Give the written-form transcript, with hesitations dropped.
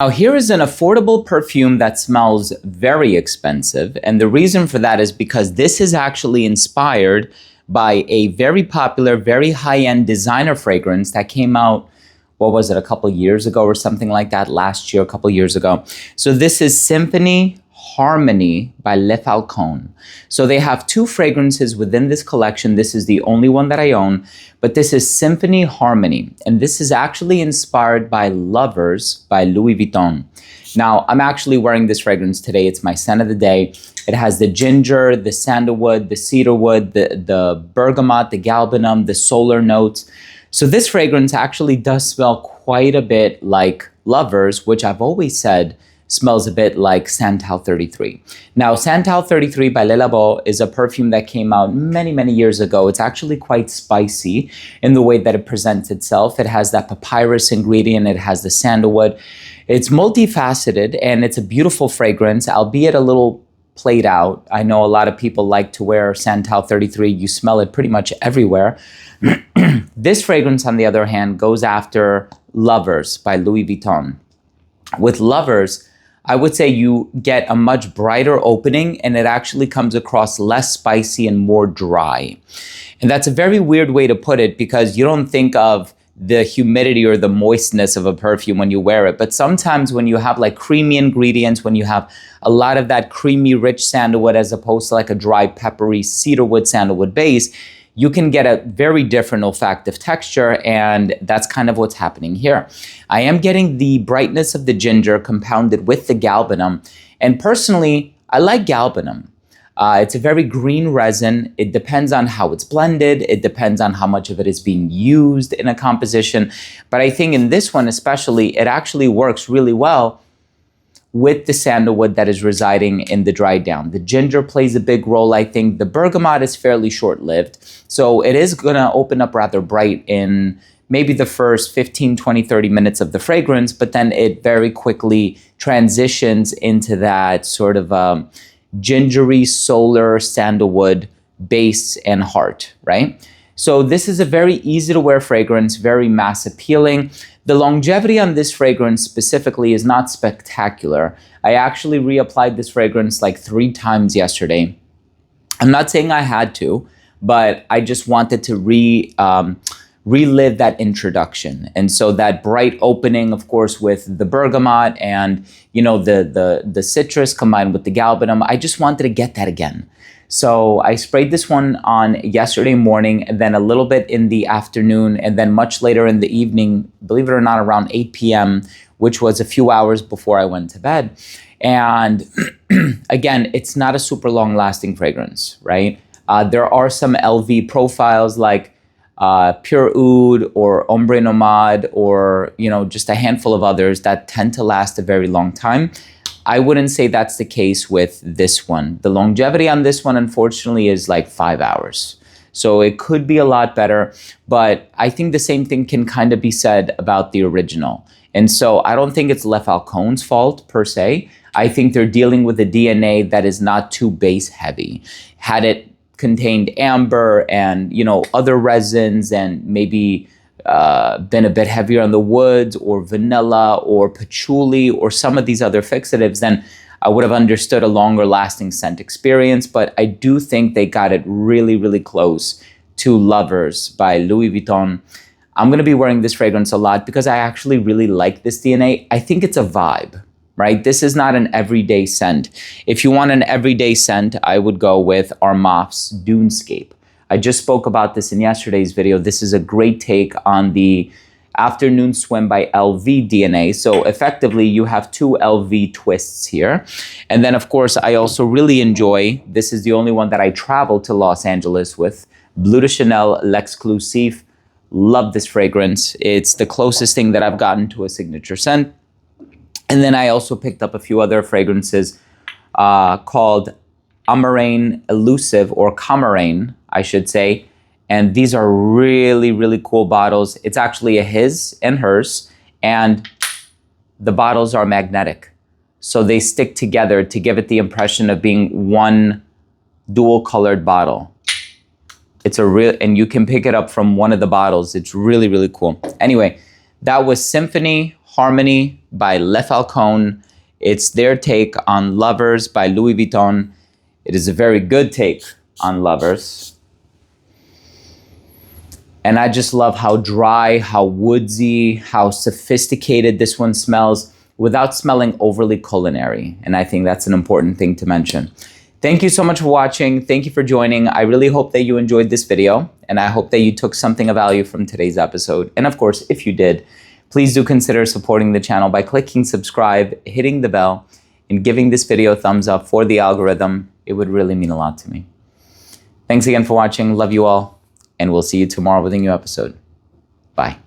Now, here is an affordable perfume that smells very expensive. And the reason for that is because this is actually inspired by a very popular, very high-end designer fragrance that came out, what was it, a couple years ago or something like that, last year, a couple years ago. So this is Symphony Harmony by Le Falcone. So they have two fragrances within this collection. This is the only one that I own, but this is Symphony Harmony. And this is actually inspired by Lovers by Louis Vuitton. Now, I'm actually wearing this fragrance today. It's my scent of the day. It has the ginger, the sandalwood, the cedarwood, the bergamot, the galbanum, the solar notes. So this fragrance actually does smell quite a bit like Lovers, which I've always said smells a bit like Santal 33. Now, Santal 33 by Le Labo is a perfume that came out many, many years ago. It's actually quite spicy in the way that it presents itself. It has that papyrus ingredient. It has the sandalwood. It's multifaceted, and it's a beautiful fragrance, albeit a little played out. I know a lot of people like to wear Santal 33. You smell it pretty much everywhere. This fragrance, on the other hand, goes after Lovers by Louis Vuitton. With Lovers, I would say you get a much brighter opening, and it actually comes across less spicy and more dry. And that's a very weird way to put it, because you don't think of the humidity or the moistness of a perfume when you wear it. But sometimes when you have like creamy ingredients, when you have a lot of that creamy, rich sandalwood as opposed to like a dry, peppery cedarwood sandalwood base, you can get a very different olfactive texture, and that's kind of what's happening here. I am getting the brightness of the ginger compounded with the galbanum, and personally, I like galbanum. It's a very green resin. It depends on how it's blended. It depends on how much of it is being used in a composition. But I think in this one especially, it actually works really well with the sandalwood that is residing in the dry down. The ginger plays a big role, I think. The bergamot is fairly short-lived. So it is gonna open up rather bright in maybe the first 15, 20, 30 minutes of the fragrance, but then it very quickly transitions into that sort of gingery, solar, sandalwood base and heart, right? So this is a very easy to wear fragrance, very mass appealing. The longevity on this fragrance specifically is not spectacular. I actually reapplied this fragrance like 3 times yesterday. I'm not saying I had to, but I just wanted to relive that introduction. And so that bright opening, of course, with the bergamot and the citrus combined with the galbanum, I just wanted to get that again. So I sprayed this one on yesterday morning, and then a little bit in the afternoon, and then much later in the evening, believe it or not, around 8 p.m., which was a few hours before I went to bed. And again, it's not a super long lasting fragrance, right? There are some LV profiles like Pure Oud or Ombre Nomade or, just a handful of others that tend to last a very long time. I wouldn't say that's the case with this one. The longevity on this one, unfortunately, is like 5 hours. So it could be a lot better, but I think the same thing can kind of be said about the original. And so I don't think it's Le Falcone's fault per se. I think they're dealing with a DNA that is not too base heavy. Had it contained amber and, other resins and maybe been a bit heavier on the woods or vanilla or patchouli or some of these other fixatives, then I would have understood a longer lasting scent experience. But I do think they got it really, really close to Lovers by Louis Vuitton. I'm going to be wearing this fragrance a lot because I actually really like this DNA. I think it's a vibe, right? This is not an everyday scent. If you want an everyday scent, I would go with Armaf's Dunescape. I just spoke about this in yesterday's video. This is a great take on the Afternoon Swim by LV DNA. So effectively, you have 2 LV twists here. And then, of course, I also really enjoy, this is the only one that I traveled to Los Angeles with, Bleu de Chanel L'Exclusif. Love this fragrance. It's the closest thing that I've gotten to a signature scent. And then I also picked up a few other fragrances called Amarane Elusive, or Camarane, I should say. And these are really, really cool bottles. It's actually a his and hers, and the bottles are magnetic. So they stick together to give it the impression of being one dual colored bottle. It's a real, and you can pick it up from one of the bottles. It's really, really cool. Anyway, that was Symphony Harmony by Le Falcone. It's their take on Lovers by Louis Vuitton. It is a very good take on Lovers. And I just love how dry, how woodsy, how sophisticated this one smells without smelling overly culinary. And I think that's an important thing to mention. Thank you so much for watching. Thank you for joining. I really hope that you enjoyed this video, and I hope that you took something of value from today's episode. And of course, if you did, please do consider supporting the channel by clicking subscribe, hitting the bell, and giving this video a thumbs up for the algorithm. It would really mean a lot to me. Thanks again for watching. Love you all. And we'll see you tomorrow with a new episode. Bye.